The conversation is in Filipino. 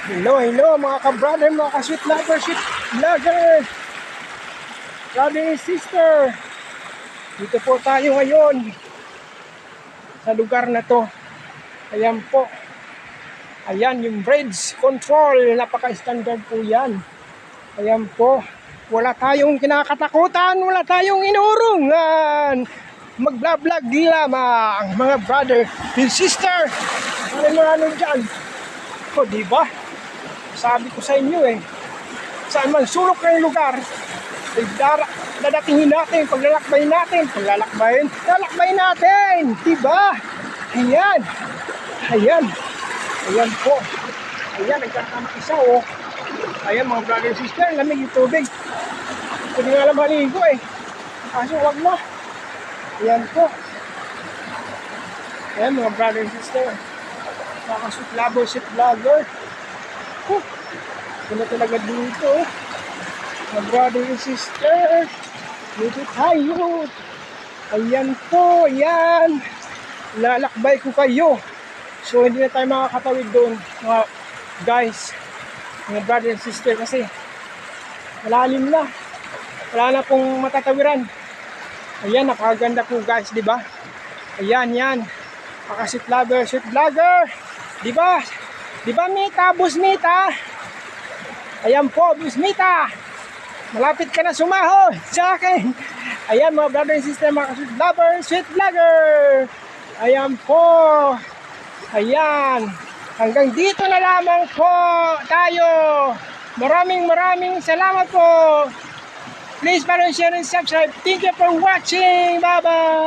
Hello mga ka-brother, mga ka-sweet lover, sweet vlogger, brother and sister. Dito po tayo ngayon sa lugar na to. Ayan po. Ayan yung bridge control. Napaka-standard po yan. Ayan po. Wala tayong kinakatakutan. Wala tayong inurungan. Mag-vlog lamang mga brother and sister. Ano dyan? O diba? Sabi ko sa inyo saan man sulok ng lugar, dadatingin natin, paglalakbayin natin, diba? Ayan po. Ayan, nagkakamisa Ayan mga brother and sister, lamig yung tubig. Hindi nga alam maligo kaso wag na. Ayan po. Ayan mga brother and sister, mga sweet vlogger. Wala talaga dito mga brother and sister. Dito tayo. Ayan po, ayan. Lalakbay ko kayo. So hindi na tayo makakatawid doon mga guys, mga brother and sister, kasi malalim na. Wala na pong matatawiran. Ayan, napakaganda po guys, diba? Ayan, yan. Sweet vlogger. Diba? Diba Mita, Busmita? Ayan po, Busmita. Malapit ka na sumahod sa akin. Ayan mga brother and sister, mga sweet vlogger. Ayan po. Ayan. Hanggang dito na lamang po tayo. Maraming salamat po. Please follow, share, and subscribe. Thank you for watching. Bye-bye.